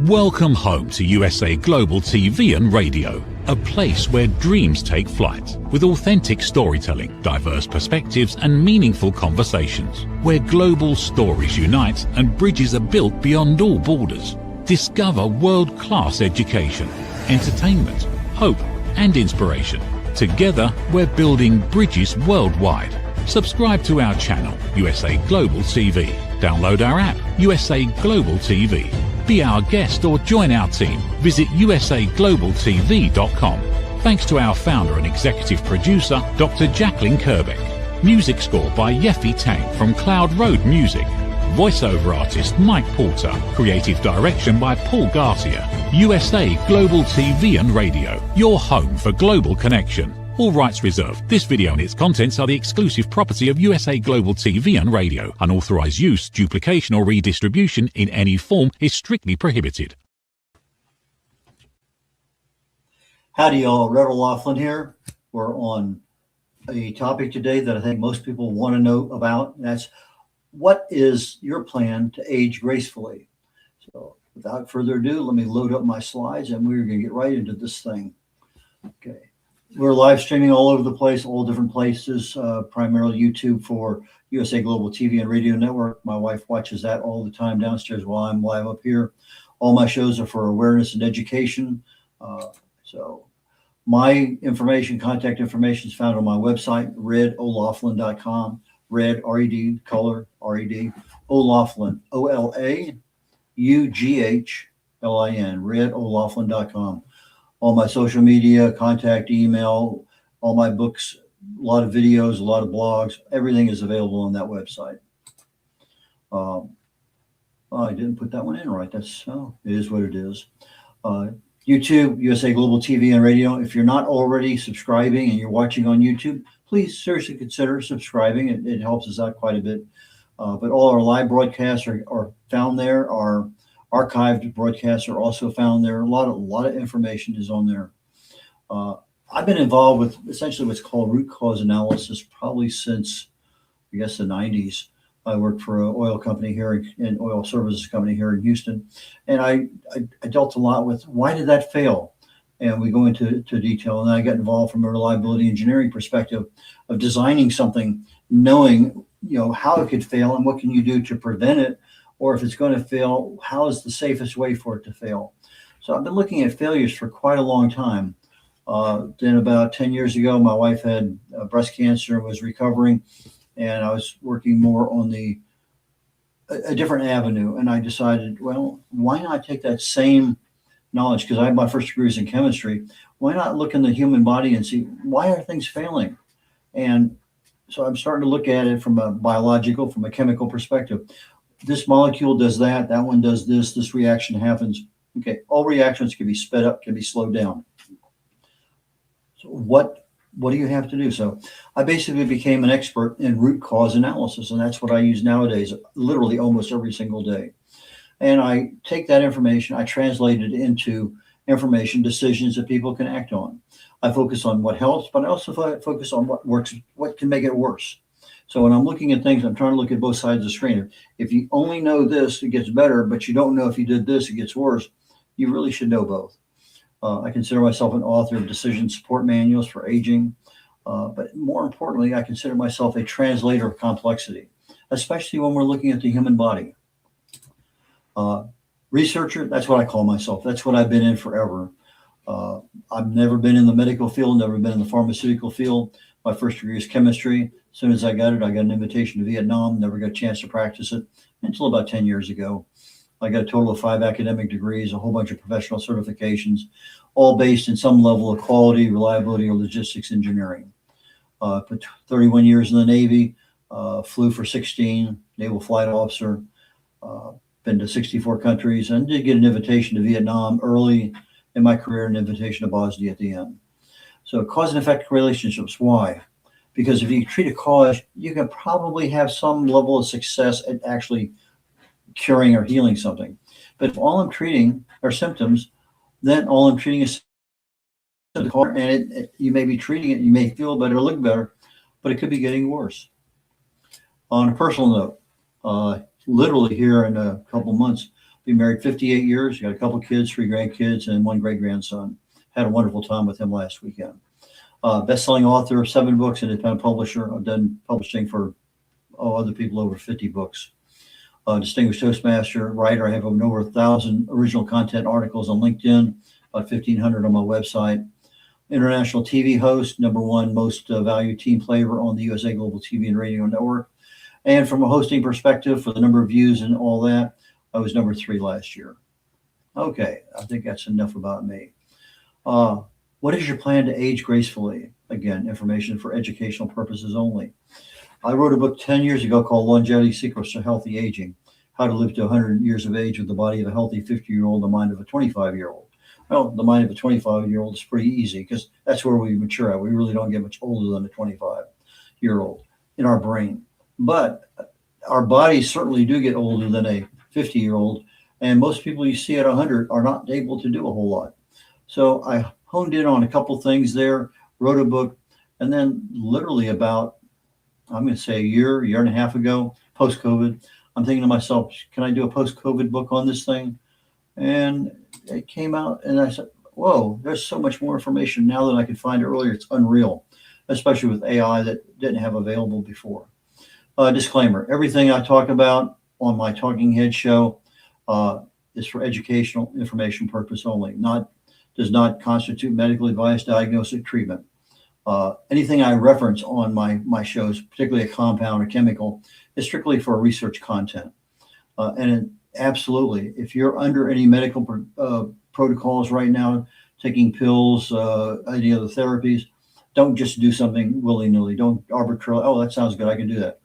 Welcome home to USA Global TV and Radio, a place where dreams take flight, with authentic storytelling, diverse perspectives and meaningful conversations, where global stories unite and bridges are built beyond all borders. Discover world-class education, entertainment, hope and inspiration. Together, we're building bridges worldwide. Subscribe to our channel, USA Global TV. Download our app, USA Global TV. Be our guest or join our team. Visit usaglobaltv.com. Thanks to our founder and executive producer, Dr. Jacqueline Kerbeck. Music score by Yeffy Tang from Cloud Road Music. Voiceover artist Mike Porter. Creative direction by Paul Garcia. USA Global TV and Radio, your home for global connection. All rights reserved. This video and its contents are the exclusive property of USA Global TV and Radio. Unauthorized use, duplication or redistribution in any form is strictly prohibited. Howdy y'all, Red O'Loughlin here. We're on a topic today that I think most people want to know about. And that's, what is your plan to age gracefully? So without further ado, let me load up my slides and we're going to get right into this thing. Okay. We're live streaming all over the place, all different places, primarily YouTube for USA Global TV and Radio Network. My wife watches that all the time downstairs while I'm live up here. All my shows are for awareness and education. So my information, contact information is found on my website, redolaughlin.com. Red, R-E-D, color, R-E-D, O'Loughlin, O-L-A-U-G-H-L-I-N, redolaughlin.com. All my social media, contact, email, all my books, a lot of videos, a lot of blogs, everything is available on that website. I didn't put that one in right. That's, it is what it is. YouTube, USA Global TV and Radio. If you're not already subscribing and you're watching on YouTube, please seriously consider subscribing. It helps us out quite a bit. But all our live broadcasts are found there. Our archived broadcasts are also found there. A lot of information is on there. I've been involved with essentially what's called root cause analysis probably since, I guess, the 90s. I worked for an oil company here, an oil services company here in Houston. And I dealt a lot with, why did that fail? And we go into detail. And I got involved from a reliability engineering perspective of designing something, knowing, how it could fail and what can you do to prevent it, or if it's going to fail, how is the safest way for it to fail? So I've been looking at failures for quite a long time. Then about 10 years ago, my wife had breast cancer and was recovering, and I was working more on a different avenue. And I decided, well, why not take that same knowledge, because I had my first degrees in chemistry, why not look in the human body and see, why are things failing? And so I'm starting to look at it from a biological, from a chemical perspective. This molecule does that, that one does this reaction happens. Okay, all reactions can be sped up, can be slowed down. So what do you have to do? So I basically became an expert in root cause analysis, and that's what I use nowadays, literally almost every single day. And I take that information, I translate it into information, decisions that people can act on. I focus on what helps, but I also focus on what works, what can make it worse. So when I'm looking at things, I'm trying to look at both sides of the screen. If you only know this, it gets better, but you don't know if you did this, it gets worse. You really should know both. I consider myself an author of decision support manuals for aging. But more importantly, I consider myself a translator of complexity, especially when we're looking at the human body. Researcher, that's what I call myself. That's what I've been in forever. I've never been in the medical field, never been in the pharmaceutical field. My first degree is chemistry. As soon as I got it, I got an invitation to Vietnam, never got a chance to practice it until about 10 years ago. I got a total of 5 academic degrees, a whole bunch of professional certifications, all based in some level of quality, reliability, or logistics engineering. Put 31 years in the Navy, flew for 16, naval flight officer, been to 64 countries, and did get an invitation to Vietnam early in my career, an invitation to Bosnia at the end. So cause and effect relationships, why? Because if you treat a cause, you can probably have some level of success at actually curing or healing something. But if all I'm treating are symptoms, then all I'm treating is symptoms, and you may be treating it, you may feel better, look better, but it could be getting worse. On a personal note, literally here in a couple months, Been married 58 years. Got a couple kids, 3 grandkids, and 1 great grandson. Had a wonderful time with him last weekend. Best-selling author of 7 books, independent publisher. I've done publishing for other people over 50 books. Distinguished Toastmaster, writer. I have over 1,000 original content articles on LinkedIn, about 1,500 on my website. International TV host, #1 most valued team player on the USA Global TV and Radio Network. And from a hosting perspective, for the number of views and all that, I was #3 last year. Okay, I think that's enough about me. What is your plan to age gracefully? Again, information for educational purposes only. I wrote a book 10 years ago called Longevity Secrets to Healthy Aging, How to Live to 100 Years of Age with the Body of a Healthy 50-year-old, the mind of a 25-year-old. Well, the mind of a 25-year-old is pretty easy because that's where we mature at. We really don't get much older than a 25-year-old in our brain. But our bodies certainly do get older than a 50-year-old. And most people you see at 100 are not able to do a whole lot. So I honed in on a couple things there, wrote a book, and then literally about, I'm going to say a year and a half ago, post-COVID, I'm thinking to myself, can I do a post-COVID book on this thing? And it came out, and I said, whoa, there's so much more information now than I could find earlier. It's unreal, especially with AI that didn't have available before. Disclaimer, everything I talk about on my Talking Head show is for educational information purpose only, does not constitute medical advice, diagnosis, treatment. Anything I reference on my shows, particularly a compound or chemical, is strictly for research content. Absolutely, if you're under any medical protocols right now, taking pills, any other therapies, don't just do something willy-nilly. Don't arbitrarily, oh, that sounds good, I can do that.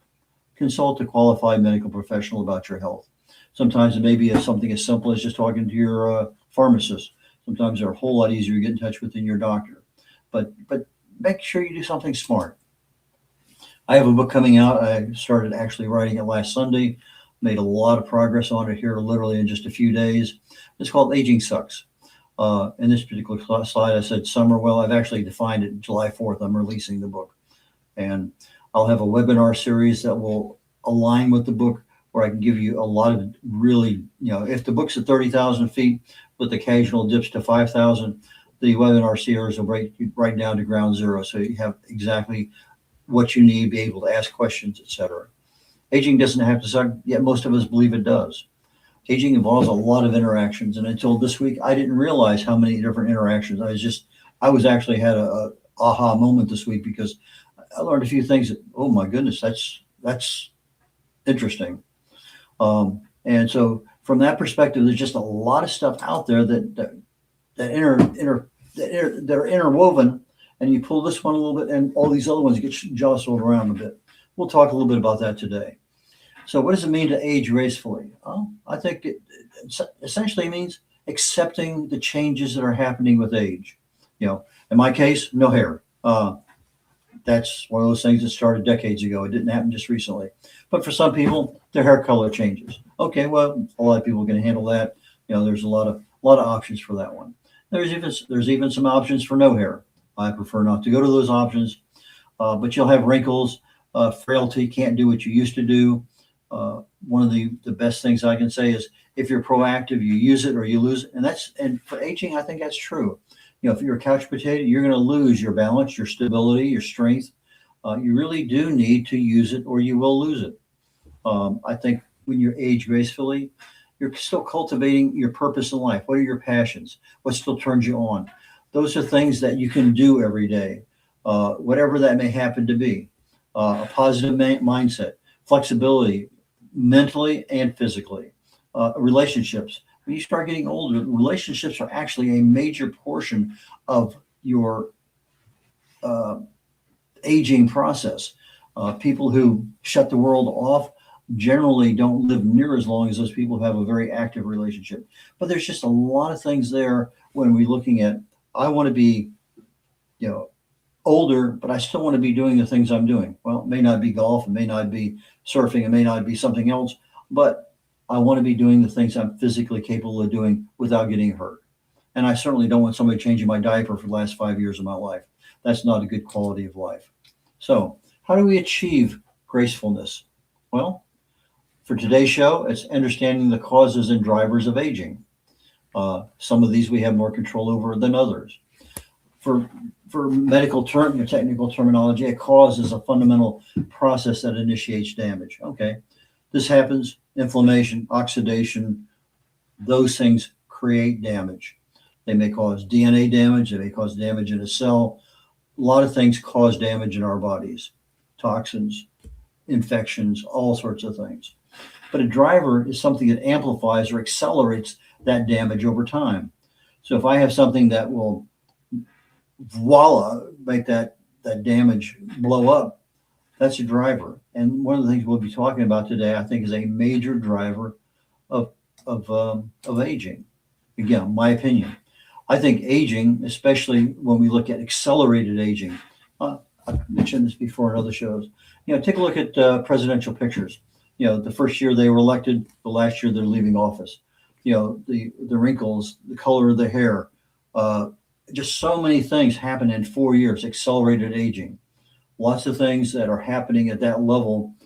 Consult a qualified medical professional about your health. Sometimes it may be something as simple as just talking to your pharmacist. Sometimes they're a whole lot easier to get in touch with than your doctor. But make sure you do something smart. I have a book coming out. I started actually writing it last Sunday. Made a lot of progress on it here literally in just a few days. It's called Aging Sucks. In this particular slide, I said summer. Well, I've actually defined it July 4th. I'm releasing the book. And I'll have a webinar series that will align with the book where I can give you a lot of really, if the book's at 30,000 feet with occasional dips to 5,000, the webinar series will break you right down to ground zero. So you have exactly what you need, be able to ask questions, etc. Aging doesn't have to suck, yet most of us believe it does. Aging involves a lot of interactions. And until this week, I didn't realize how many different interactions. I was actually had a aha moment this week because I learned a few things that, oh my goodness, that's interesting. And so from that perspective, there's just a lot of stuff out there that are interwoven, and you pull this one a little bit and all these other ones get jostled around a bit. We'll talk a little bit about that today. So what does it mean to age gracefully? Well, I think it essentially means accepting the changes that are happening with age. In my case, no hair. That's one of those things that started decades ago. It didn't happen just recently. But for some people, their hair color changes. Okay, well, a lot of people can handle that. There's a lot of options for that one. There's even some options for no hair. I prefer not to go to those options. But you'll have wrinkles, frailty, can't do what you used to do. One of the best things I can say is if you're proactive, you use it or you lose it. And for aging, I think that's true. If you're a couch potato, you're going to lose your balance, your stability, your strength. You really do need to use it or you will lose it. I think when you age gracefully, you're still cultivating your purpose in life. What are your passions? What still turns you on? Those are things that you can do every day, whatever that may happen to be. A positive mindset, flexibility, mentally and physically. Relationships. When you start getting older, relationships are actually a major portion of your aging process. People who shut the world off generally don't live near as long as those people who have a very active relationship. But there's just a lot of things there when we're looking at, I want to be, older, but I still want to be doing the things I'm doing. Well, it may not be golf, it may not be surfing, it may not be something else, but I want to be doing the things I'm physically capable of doing without getting hurt. And I certainly don't want somebody changing my diaper for the last 5 years of my life. That's not a good quality of life. So how do we achieve gracefulness? Well, For today's show, it's understanding the causes and drivers of aging. Some of these we have more control over than others. For medical technical terminology, a cause is a fundamental process that initiates damage. Okay, this happens, inflammation, oxidation, those things create damage. They may cause DNA damage, they may cause damage in a cell. A lot of things cause damage in our bodies, toxins, infections, all sorts of things. But a driver is something that amplifies or accelerates that damage over time. So if I have something that will, voila, make that damage blow up, that's a driver. And one of the things we'll be talking about today, I think, is a major driver of aging. Again, my opinion. I think aging, especially when we look at accelerated aging, I've mentioned this before in other shows. Take a look at presidential pictures. The first year they were elected, the last year they're leaving office. The wrinkles, the color of the hair, just so many things happen in 4 years, accelerated aging. Lots of things that are happening at that level.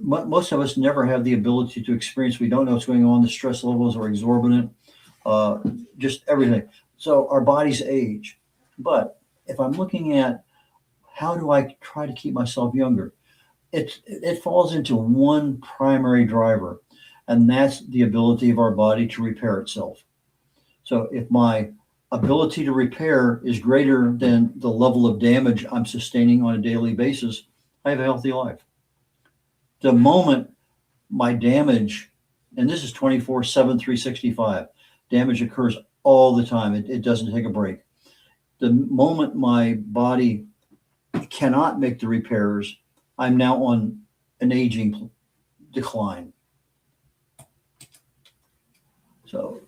Most of us never have the ability to experience. We don't know what's going on. The stress levels are exorbitant, just everything. So our bodies age. But if I'm looking at how do I try to keep myself younger, it falls into one primary driver, and that's the ability of our body to repair itself. So if my ability to repair is greater than the level of damage I'm sustaining on a daily basis, I have a healthy life. The moment my damage, and this is 24/7, 365, damage occurs all the time. It doesn't take a break. The moment my body cannot make the repairs, I'm now on an aging decline. So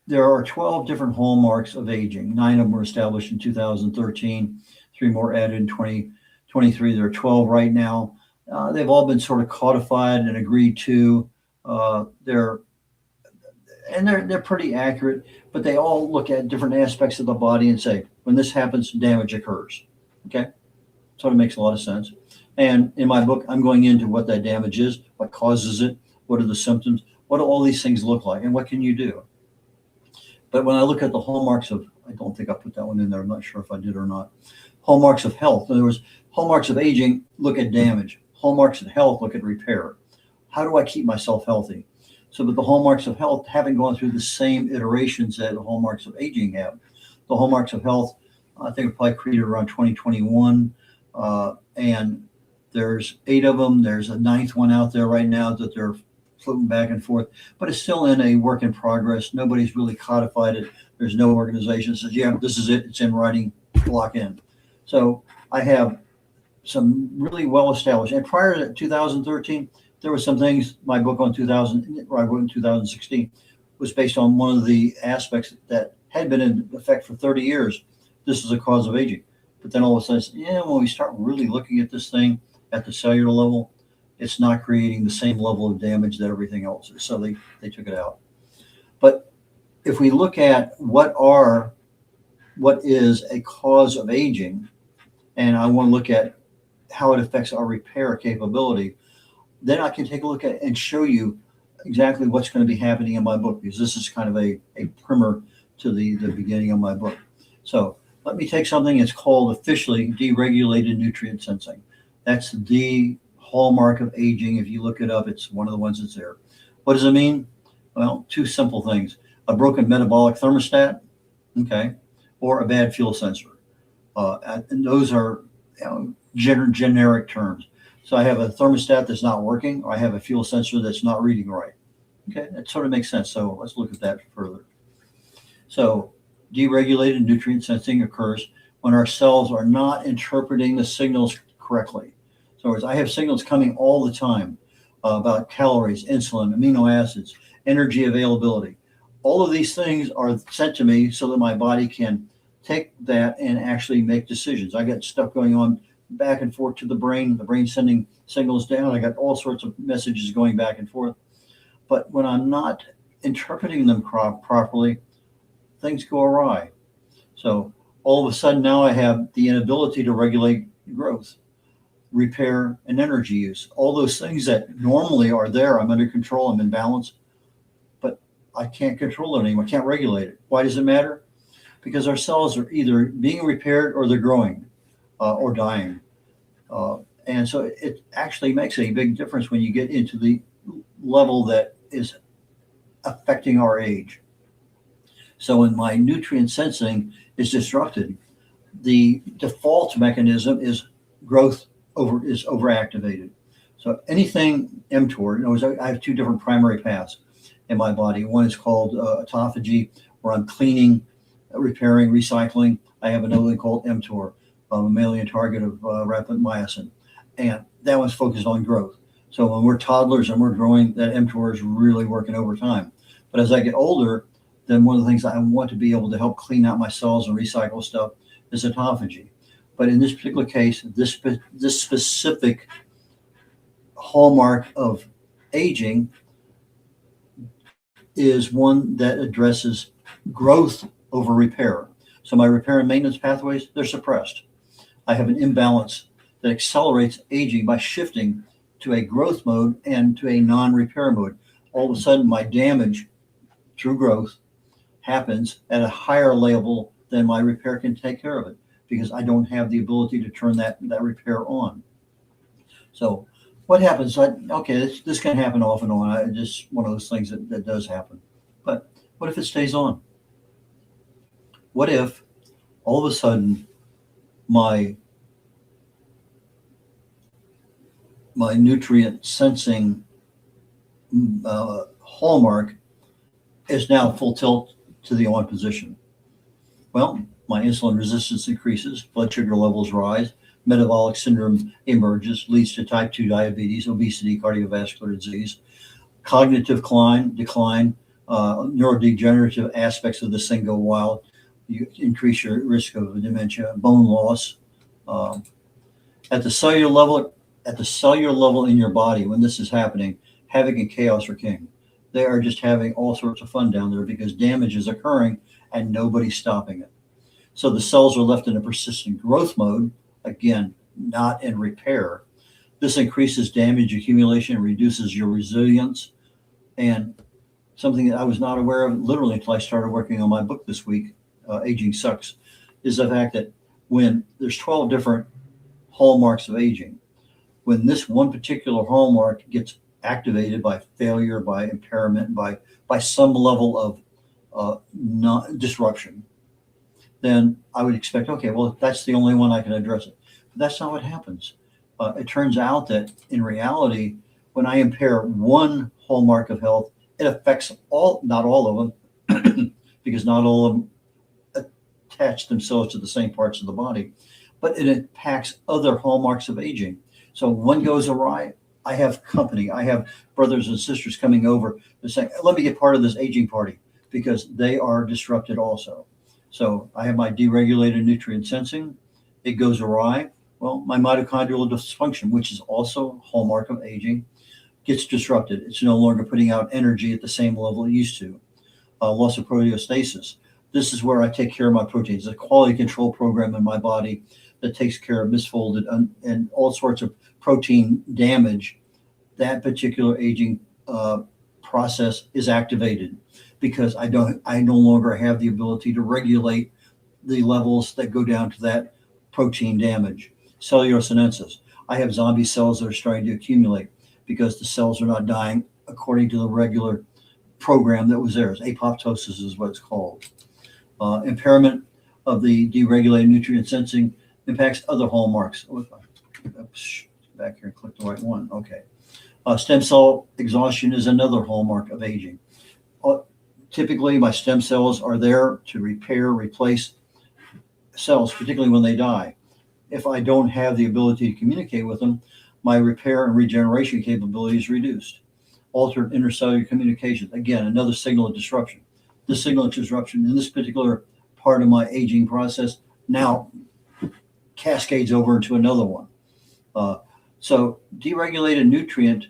there are 12 different hallmarks of aging. 9 of them were established in 2013, 3 more added in 2023. There are 12 right now. They've all been sort of codified and agreed to. They're pretty accurate, but they all look at different aspects of the body and say, when this happens, damage occurs. Okay? Sort of makes a lot of sense. And in my book, I'm going into what that damage is, what causes it, what are the symptoms, what do all these things look like, and what can you do? But when I look at the hallmarks of, I don't think I put that one in there. I'm not sure if I did or not. Hallmarks of health. In other words, hallmarks of aging, look at damage. Hallmarks of health, look at repair. How do I keep myself healthy? So, but the hallmarks of health haven't gone through the same iterations that the hallmarks of aging have. The hallmarks of health, I think, were probably created around 2021. And there's 8 of them. There's a 9th one out there right now that they're floating back and forth, but it's still in a work in progress. Nobody's really codified it. There's no organization that says, yeah, this is it. It's in writing, lock in. So I have some really well established. And prior to 2013, there were some things. My book on 2000, or I wrote in 2016, was based on one of the aspects that had been in effect for 30 years. This is a cause of aging. But then all of a sudden, when we start really looking at this thing at the cellular level, it's not creating the same level of damage that everything else is. So they took it out. But if we look at what is a cause of aging, and I want to look at how it affects our repair capability, then I can take a look at and show you exactly what's going to be happening in my book, because this is kind of a primer to the beginning of my book. So let me take something that's called officially deregulated nutrient sensing. That's the hallmark of aging. If you look it up, it's one of the ones that's there. What does it mean? Well, 2 simple things: a broken metabolic thermostat, okay, or a bad fuel sensor. And those are generic terms. So I have a thermostat that's not working, or I have a fuel sensor that's not reading right. Okay, that sort of makes sense. So let's look at that further. So deregulated nutrient sensing occurs when our cells are not interpreting the signals correctly. So in other words, I have signals coming all the time about calories, insulin, amino acids, energy availability. All of these things are sent to me so that my body can take that and actually make decisions. I got stuff going on back and forth to the brain sending signals down. I got all sorts of messages going back and forth. But when I'm not interpreting them properly, things go awry. So all of a sudden now I have the inability to regulate growth. repair, and energy use. All those things that normally are there, I'm under control, I'm in balance, but I can't control it anymore. I can't regulate it. Why does it matter? Because our cells are either being repaired or they're growing or dying. And so it actually makes a big difference when you get into the level that is affecting our age. So when my nutrient sensing is disrupted, the default mechanism is growth is overactivated. So anything mTOR, in other words, I have two different primary paths in my body. One is called autophagy, where I'm cleaning, repairing, recycling. I have another one called mTOR, a mammalian target of rapamycin, and that one's focused on growth. So when we're toddlers and we're growing, that mTOR is really working overtime. But as I get older, then one of the things I want to be able to help clean out my cells and recycle stuff is autophagy. But in this particular case, this specific hallmark of aging is one that addresses growth over repair. So my repair and maintenance pathways, they're suppressed. I have an imbalance that accelerates aging by shifting to a growth mode and to a non-repair mode. All of a sudden, my damage through growth happens at a higher level than my repair can take care of it, because I don't have the ability to turn that repair on. So what happens? This can happen off and on. Just one of those things that does happen. But what if it stays on? What if all of a sudden my nutrient sensing hallmark is now full tilt to the on position? Well, my insulin resistance increases, blood sugar levels rise, metabolic syndrome emerges, leads to type 2 diabetes, obesity, cardiovascular disease, cognitive decline, neurodegenerative aspects of this thing go wild. You increase your risk of dementia, bone loss. At the cellular level in your body, when this is happening, havoc and chaos are king. They are just having all sorts of fun down there because damage is occurring and nobody's stopping it. So the cells are left in a persistent growth mode, again, not in repair. This increases damage accumulation, reduces your resilience. And something that I was not aware of literally until I started working on my book this week, Aging Sucks, is the fact that when there's 12 different hallmarks of aging, when this one particular hallmark gets activated by failure, by impairment, by some level of disruption, then I would expect, okay, well, that's the only one I can address it. But that's not what happens. It turns out that in reality, when I impair one hallmark of health, it affects not all of them, because not all of them attach themselves to the same parts of the body, but it impacts other hallmarks of aging. So one goes awry, I have company. I have brothers and sisters coming over and saying, let me get part of this aging party, because they are disrupted also. So I have my deregulated nutrient sensing. It goes awry. Well, my mitochondrial dysfunction, which is also a hallmark of aging, gets disrupted. It's no longer putting out energy at the same level it used to. Loss of proteostasis. This is where I take care of my proteins. It's a quality control program in my body that takes care of misfolded and all sorts of protein damage. That particular aging process is activated because I no longer have the ability to regulate the levels that go down to that protein damage. Cellular senescence. I have zombie cells that are starting to accumulate because the cells are not dying according to the regular program that was there. Apoptosis is what it's called. Impairment of the deregulated nutrient sensing impacts other hallmarks. Back here and click the right one. Okay. Stem cell exhaustion is another hallmark of aging. Typically, my stem cells are there to repair, replace cells, particularly when they die. If I don't have the ability to communicate with them, my repair and regeneration capability is reduced. Altered intercellular communication, again, another signal of disruption. This signal of disruption in this particular part of my aging process now cascades over into another one. So deregulated nutrient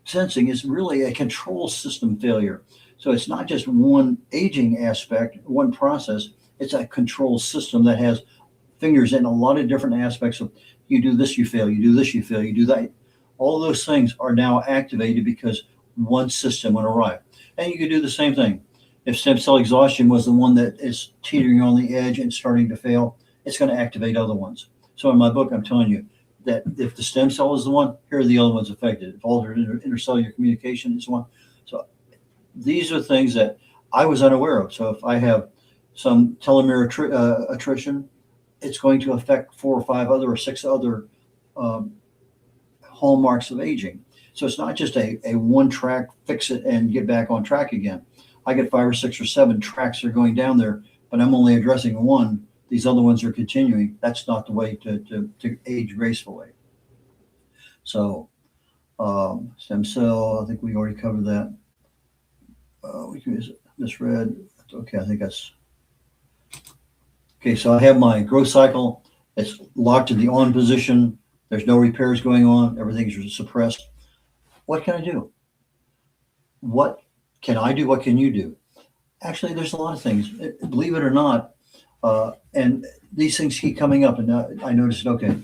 sensing is really a control system failure. So it's not just one aging aspect, one process. It's a control system that has fingers in a lot of different aspects of you do this, you fail, you do this, you fail, you do that. All those things are now activated because one system went awry. And you could do the same thing. If stem cell exhaustion was the one that is teetering on the edge and starting to fail, it's going to activate other ones. So in my book, I'm telling you that if the stem cell is the one, here are the other ones affected. If altered intercellular communication is one. So these are things that I was unaware of. So if I have some telomere attrition, it's going to affect 4 or 5 other or 6 other hallmarks of aging. So it's not just a one track, fix it and get back on track again. I get 5 or 6 or 7 tracks that are going down there, but I'm only addressing one. These other ones are continuing. That's not the way to age gracefully. So stem cell, I think we already covered that. We can misread. Okay, I think that's okay. So I have my growth cycle. It's locked in the on position. There's no repairs going on. Everything's suppressed. What can I do? What can I do? What can you do? Actually, there's a lot of things. Believe it or not, and these things keep coming up. And I noticed, okay,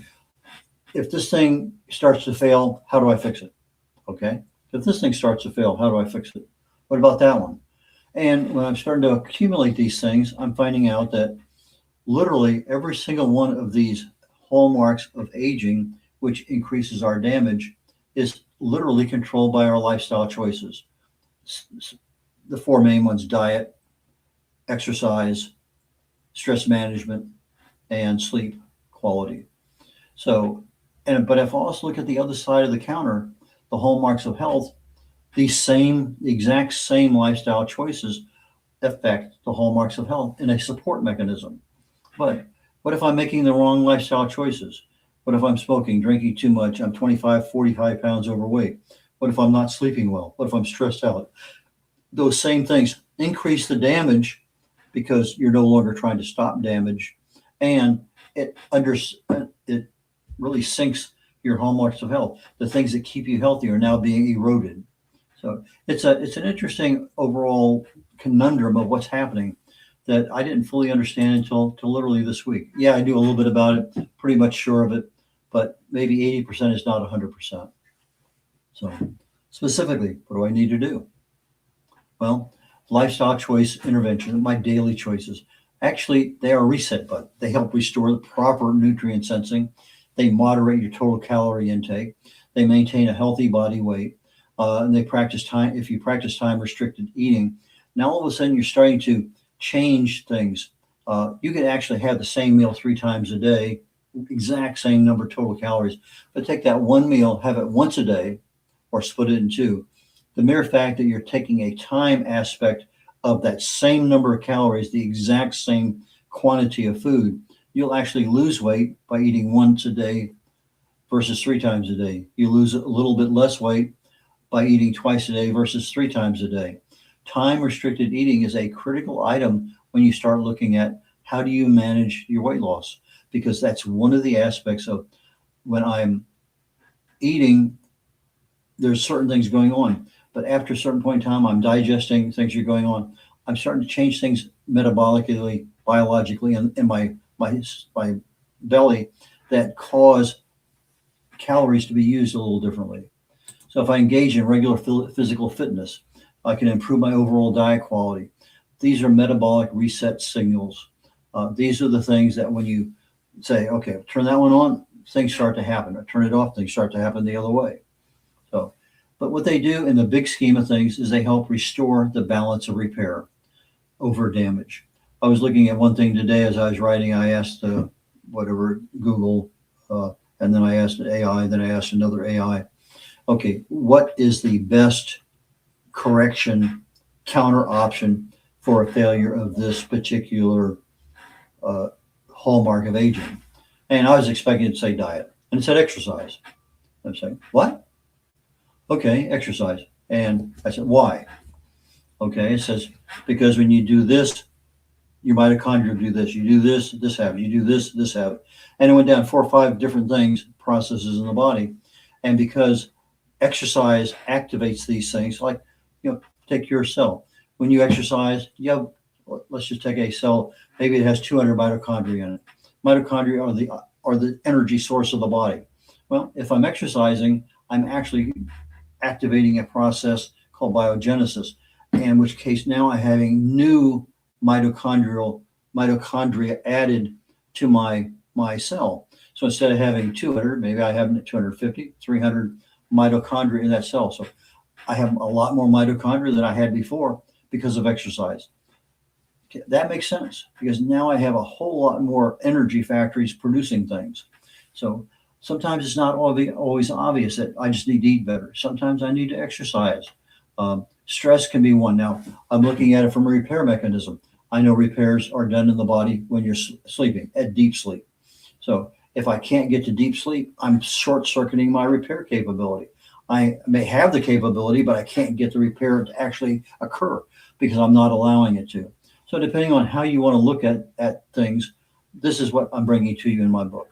if this thing starts to fail, how do I fix it? Okay. If this thing starts to fail, how do I fix it? What about that one? And when I'm starting to accumulate these things, I'm finding out that literally every single one of these hallmarks of aging, which increases our damage, is literally controlled by our lifestyle choices. The 4 main ones: diet, exercise, stress management, and sleep quality. So, but if I also look at the other side of the counter, the hallmarks of health, the exact same lifestyle choices affect the hallmarks of health in a support mechanism. But what if I'm making the wrong lifestyle choices? What if I'm smoking, drinking too much? I'm 25, 45 pounds overweight. What if I'm not sleeping well? What if I'm stressed out? Those same things increase the damage because you're no longer trying to stop damage, and it really sinks your hallmarks of health. The things that keep you healthy are now being eroded. So it's an interesting overall conundrum of what's happening that I didn't fully understand until literally this week. Yeah, I knew a little bit about it, pretty much sure of it, but maybe 80% is not 100%. So specifically, what do I need to do? Well, lifestyle choice intervention, my daily choices. Actually, they are a reset button. They help restore the proper nutrient sensing. They moderate your total calorie intake. They maintain a healthy body weight. And they practice time. If you practice time restricted eating, now all of a sudden you're starting to change things. You can actually have the same meal 3 times a day, exact same number of total calories, but take that one meal, have it once a day, or split it in 2. The mere fact that you're taking a time aspect of that same number of calories, the exact same quantity of food, you'll actually lose weight by eating once a day versus 3 times a day. You lose a little bit less weight by eating twice a day versus 3 times a day. Time restricted eating is a critical item when you start looking at how do you manage your weight loss, because that's one of the aspects of when I'm eating, there's certain things going on. But after a certain point in time, I'm digesting, things are going on. I'm starting to change things metabolically, biologically in my belly that cause calories to be used a little differently. So if I engage in regular physical fitness, I can improve my overall diet quality. These are metabolic reset signals. These are the things that when you say, okay, turn that one on, things start to happen. Or turn it off, things start to happen the other way. So, but what they do in the big scheme of things is they help restore the balance of repair over damage. I was looking at one thing today as I was writing. I asked Google, and then I asked an AI, then I asked another AI, okay, what is the best correction counter option for a failure of this particular hallmark of aging? And I was expecting it to say diet, and it said exercise. I'm saying, what? Okay, exercise. And I said, why? Okay, it says, because when you do this, your mitochondria do this. You do this, this happens. You do this, this happens. And it went down 4 or 5 different things, processes in the body. And because exercise activates these things, like, take your cell. When you exercise, let's just take a cell, maybe it has 200 mitochondria in it. Mitochondria are the energy source of the body. Well, if I'm exercising, I'm actually activating a process called biogenesis, in which case now I'm having new mitochondria added to my cell. So instead of having 200, maybe I have 250, 300 mitochondria in that cell. So I have a lot more mitochondria than I had before because of exercise. That makes sense because now I have a whole lot more energy factories producing things. So sometimes it's not always obvious that I just need to eat better. Sometimes I need to exercise. Stress can be one. Now, I'm looking at it from a repair mechanism. I know repairs are done in the body when you're sleeping, at deep sleep. So if I can't get to deep sleep, I'm short-circuiting my repair capability. I may have the capability, but I can't get the repair to actually occur because I'm not allowing it to. So depending on how you want to look at things, this is what I'm bringing to you in my book.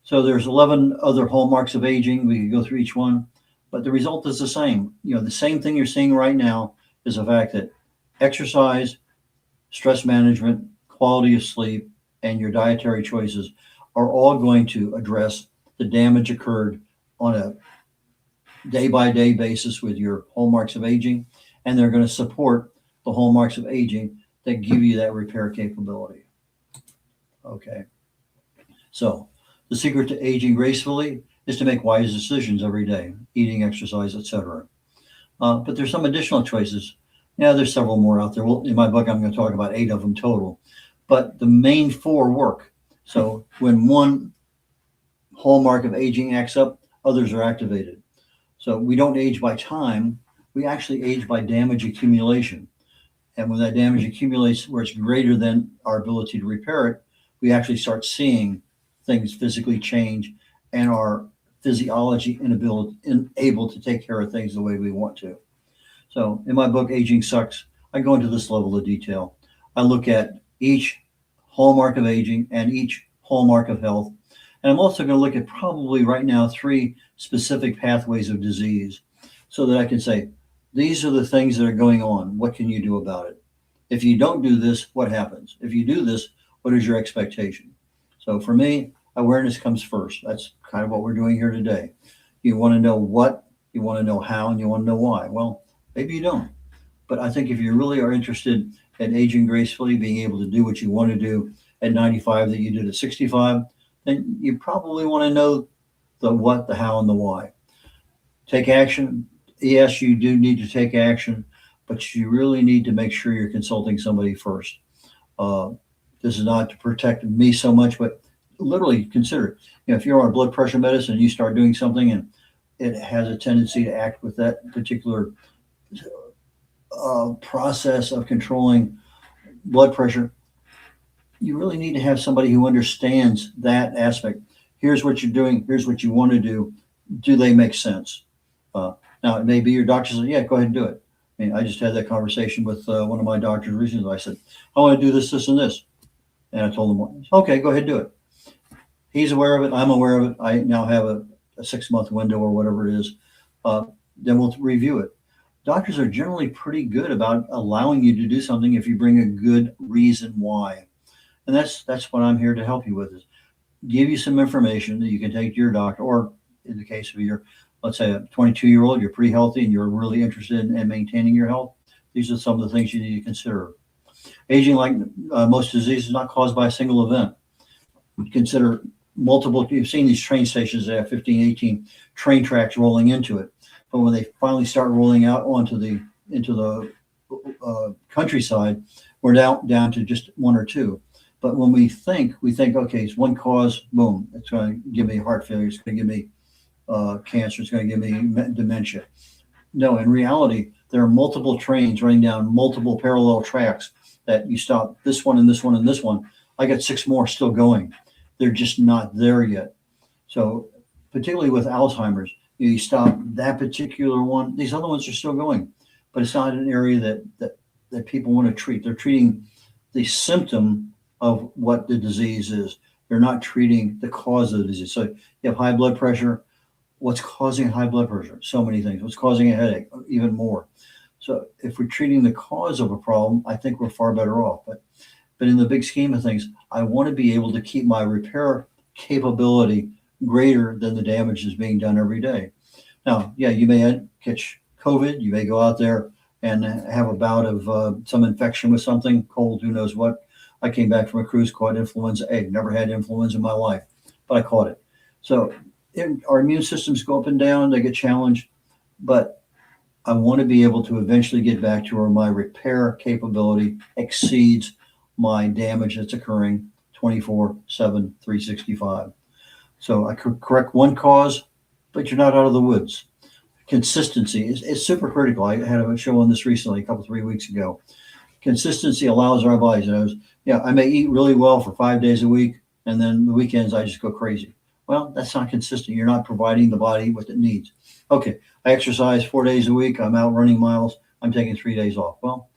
So there's 11 other hallmarks of aging. We could go through each one, but the result is the same. The same thing you're seeing right now is the fact that exercise, stress management, quality of sleep, and your dietary choices are all going to address the damage occurred on a day-by-day basis with your hallmarks of aging, and they're going to support the hallmarks of aging that give you that repair capability. Okay. So the secret to aging gracefully is to make wise decisions every day, eating, exercise, etc. But there's some additional choices. Yeah, there's several more out there. Well, in my book, I'm going to talk about 8 of them total. But the main 4 work. So when one hallmark of aging acts up, others are activated. So we don't age by time. We actually age by damage accumulation. And when that damage accumulates where it's greater than our ability to repair it, we actually start seeing things physically change and our physiology unable to take care of things the way we want to. So in my book, Aging Sucks, I go into this level of detail. I look at each hallmark of aging and each hallmark of health. And I'm also going to look at probably right now 3 specific pathways of disease so that I can say, these are the things that are going on. What can you do about it? If you don't do this, what happens? If you do this, what is your expectation? So for me, awareness comes first. That's kind of what we're doing here today. You want to know what, you want to know how, and you want to know why. Well, maybe you don't. But I think if you really are interested in aging gracefully, being able to do what you want to do at 95 that you did at 65, then you probably want to know the what, the how, and the why. Take action. Yes, you do need to take action, but you really need to make sure you're consulting somebody first. This is not to protect me so much, but literally consider, if you're on blood pressure medicine and you start doing something and it has a tendency to act with that particular process of controlling blood pressure, you really need to have somebody who understands that aspect. Here's what you're doing. Here's what you want to do. Do they make sense? Now, it may be your doctor says, yeah, go ahead and do it. I mean, I just had that conversation with one of my doctors recently. I said, I want to do this, this, and this. And I told him, okay, go ahead and do it. He's aware of it. I'm aware of it. I now have a 6-month window or whatever it is. Then we'll review it. Doctors are generally pretty good about allowing you to do something if you bring a good reason why. And that's what I'm here to help you with, is give you some information that you can take to your doctor, or in the case of your, let's say a 22-year-old, you're pretty healthy and you're really interested in maintaining your health. These are some of the things you need to consider. Aging, like most diseases, is not caused by a single event. Consider multiple, you've seen these train stations that have 15, 18 train tracks rolling into it. But when they finally start rolling out into the countryside, we're down to just 1 or 2. But when we think, okay, it's one cause, boom, it's going to give me heart failure, it's going to give me cancer, it's going to give me dementia. No, in reality, there are multiple trains running down multiple parallel tracks that you stop this one and this one and this one. I got 6 more still going. They're just not there yet. So particularly with Alzheimer's, you stop that particular one. These other ones are still going, but it's not an area that people want to treat. They're treating the symptom of what the disease is. They're not treating the cause of the disease. So you have high blood pressure. What's causing high blood pressure? So many things. What's causing a headache? Even more. So if we're treating the cause of a problem, I think we're far better off. But But in the big scheme of things, I want to be able to keep my repair capability greater than the damage that's being done every day. Now, yeah, you may catch COVID. You may go out there and have a bout of some infection with something, cold, who knows what. I came back from a cruise, caught influenza A. Never had influenza in my life, but I caught it. So our immune systems go up and down. They get challenged, but I want to be able to eventually get back to where my repair capability exceeds my damage that's occurring 24/7, 365. So I could correct one cause, but you're not out of the woods. Consistency is super critical. I had a show on this recently, a couple, 3 weeks ago. Consistency allows our bodies. I may eat really well for 5 days a week, and then the weekends I just go crazy. Well, that's not consistent. You're not providing the body what it needs. Okay, I exercise 4 days a week. I'm out running miles. I'm taking 3 days off. Well,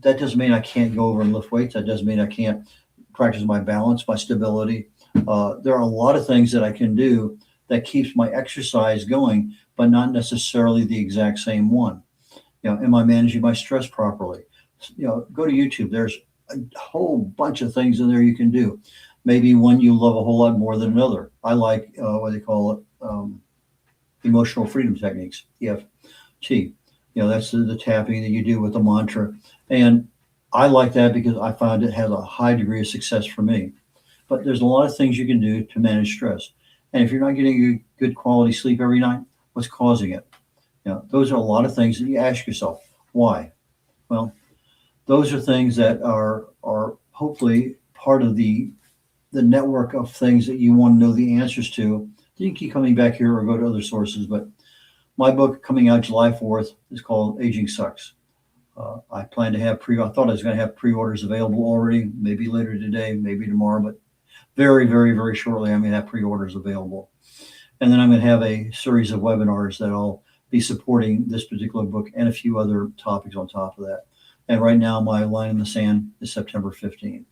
that doesn't mean I can't go over and lift weights. That doesn't mean I can't practice my balance, my stability. There are a lot of things that I can do that keeps my exercise going, but not necessarily the exact same one. Am I managing my stress properly? Go to YouTube. There's a whole bunch of things in there you can do. Maybe one you love a whole lot more than another. I like what they call it, emotional freedom techniques, EFT. That's the tapping that you do with the mantra. And I like that because I found it has a high degree of success for me. But there's a lot of things you can do to manage stress. And if you're not getting a good quality sleep every night, what's causing it? Those are a lot of things that you ask yourself, why? Well, those are things that are hopefully part of the network of things that you want to know the answers to. You can keep coming back here or go to other sources. But my book coming out July 4th is called Aging Sucks. I plan to have I thought I was going to have pre-orders available already, maybe later today, maybe tomorrow, but very, very, very shortly I'm going to have pre-orders available. And then I'm going to have a series of webinars that I'll be supporting this particular book and a few other topics on top of that. And right now my line in the sand is September 15th.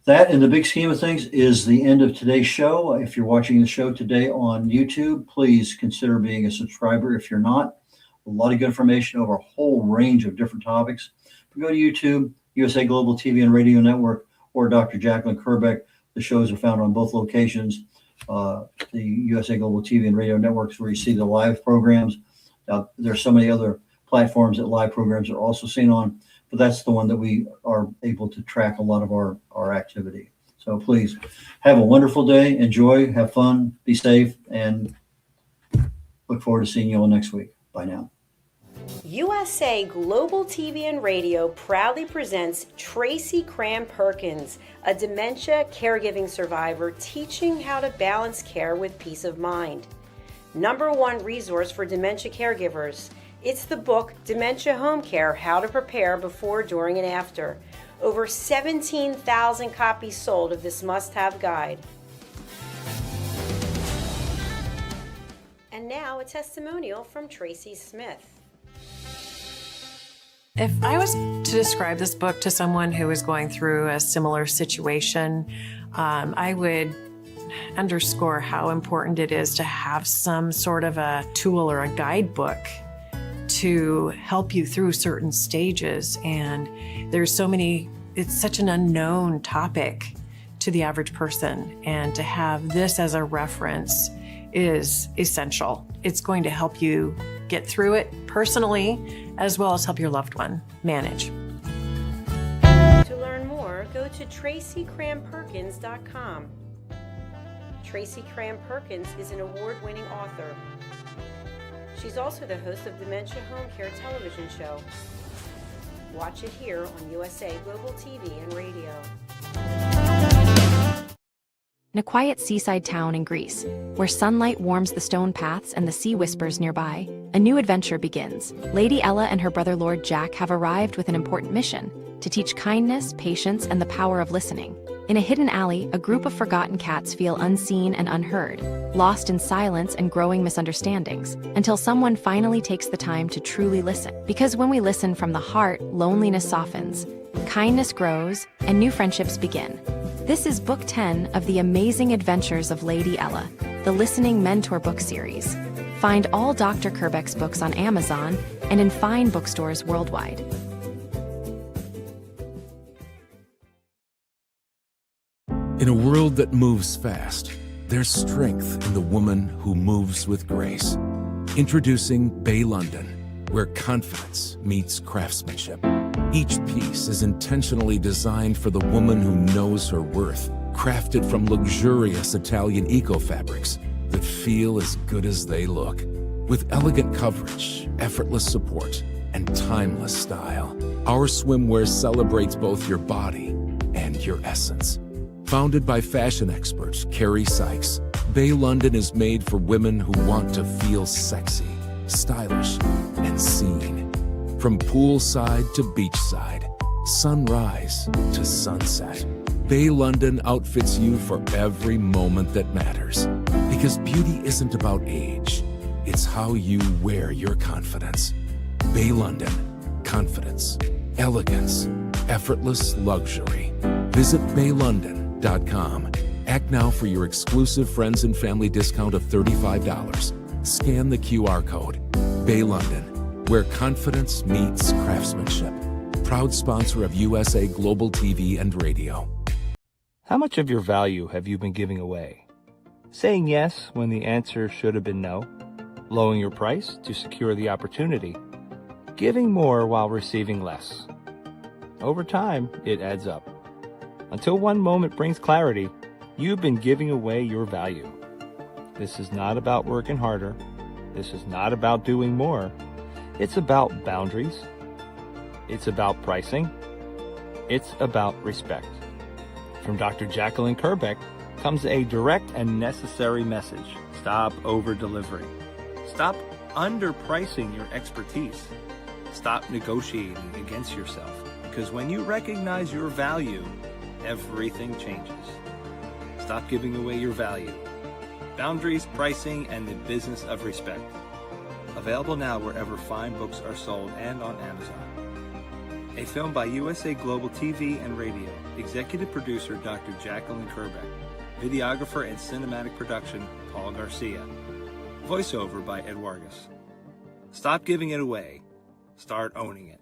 That, in the big scheme of things, is the end of today's show. If you're watching the show today on YouTube, please consider being a subscriber. If you're not, a lot of good information over a whole range of different topics. If you go to YouTube, USA Global TV and Radio Network, or Dr. Jacqueline Kerbeck, the shows are found on both locations. The USA Global TV and Radio Networks, where you see the live programs. There's so many other platforms that live programs are also seen on, but that's the one that we are able to track a lot of our activity. So please have a wonderful day, enjoy, have fun, be safe, and look forward to seeing you all next week. Bye now. USA Global TV and Radio proudly presents Tracy Cram Perkins, a dementia caregiving survivor teaching how to balance care with peace of mind. #1 resource for dementia caregivers. It's the book Dementia Home Care: How to Prepare Before, During, and After. Over 17,000 copies sold of this must-have guide. And now a testimonial from Tracy Smith. If I was to describe this book to someone who is going through a similar situation, I would underscore how important it is to have some sort of a tool or a guidebook to help you through certain stages. And there's so many, it's such an unknown topic to the average person. And to have this as a reference is essential. It's going to help you get through it personally, as well as help your loved one manage. To learn more, go to TracyCramPerkins.com. Tracy Cram Perkins is an award-winning author. She's also the host of Dementia Home Care television show. Watch it here on USA Global TV and Radio. In a quiet seaside town in Greece, where sunlight warms the stone paths and the sea whispers nearby, a new adventure begins. Lady Ella and her brother Lord Jack have arrived with an important mission: to teach kindness, patience, and the power of listening. In a hidden alley, a group of forgotten cats feel unseen and unheard, lost in silence and growing misunderstandings, until someone finally takes the time to truly listen. Because when we listen from the heart, loneliness softens, kindness grows, and new friendships begin. This is Book 10 of The Amazing Adventures of Lady Ella, the Listening Mentor book series. Find all Dr. Kerbeck's books on Amazon and in fine bookstores worldwide. In a world that moves fast, there's strength in the woman who moves with grace. Introducing Bay London, where confidence meets craftsmanship. Each piece is intentionally designed for the woman who knows her worth, crafted from luxurious Italian eco-fabrics that feel as good as they look. With elegant coverage, effortless support, and timeless style, our swimwear celebrates both your body and your essence. Founded by fashion expert Carrie Sykes, Bay London is made for women who want to feel sexy, stylish, and seen. From poolside to beachside, sunrise to sunset, Bay London outfits you for every moment that matters. Because beauty isn't about age, it's how you wear your confidence. Bay London, confidence, elegance, effortless luxury. Visit baylondon.com. Act now for your exclusive friends and family discount of $35. Scan the QR code. Bay London, where confidence meets craftsmanship. Proud sponsor of USA Global TV and Radio. How much of your value have you been giving away? Saying yes when the answer should have been no? Lowering your price to secure the opportunity? Giving more while receiving less? Over time, it adds up. Until one moment brings clarity, you've been giving away your value. This is not about working harder. This is not about doing more. It's about boundaries. It's about pricing. It's about respect. From Dr. Jacqueline Kerbeck comes a direct and necessary message. Stop over-delivering. Stop underpricing your expertise. Stop negotiating against yourself. Because when you recognize your value, everything changes. Stop giving away your value. Boundaries, pricing, and the business of respect. Available now wherever fine books are sold and on Amazon. A film by USA Global TV and Radio. Executive producer Dr. Jacqueline Kerbeck. Videographer and cinematic production Paul Garcia. Voiceover by Ed Wargas. Stop giving it away. Start owning it.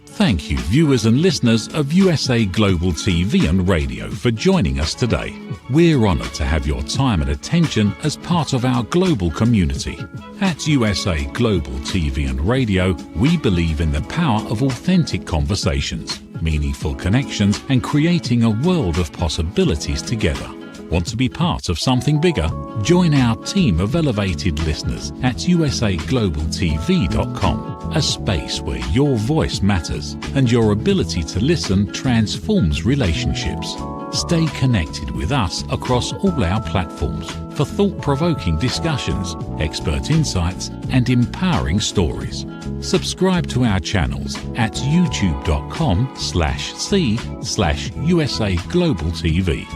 Thank you, viewers and listeners of USA Global TV and Radio, for joining us today. We're honoured to have your time and attention as part of our global community. At USA Global TV and Radio, we believe in the power of authentic conversations, meaningful connections, and creating a world of possibilities together. Want to be part of something bigger? Join our team of elevated listeners at usaglobaltv.com, a space where your voice matters and your ability to listen transforms relationships. Stay connected with us across all our platforms for thought-provoking discussions, expert insights, and empowering stories. Subscribe to our channels at youtube.com/c/USA-Global-TV.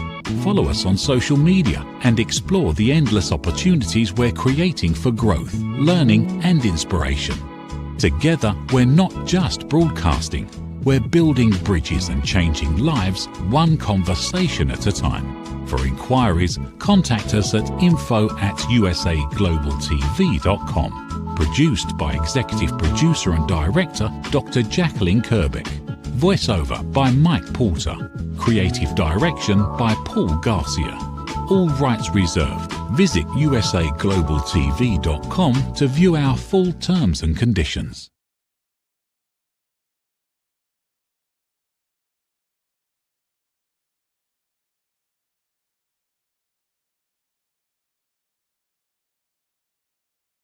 Follow us on social media and explore the endless opportunities we're creating for growth, learning, and inspiration. Together, we're not just broadcasting, we're building bridges and changing lives one conversation at a time. For inquiries, contact us at info@usaglobaltv.com. Produced by Executive Producer and Director Dr. Jacqueline Kerbeck. Voiceover by Mike Porter. Creative direction by Paul Garcia. All rights reserved. Visit usaglobaltv.com to view our full terms and conditions.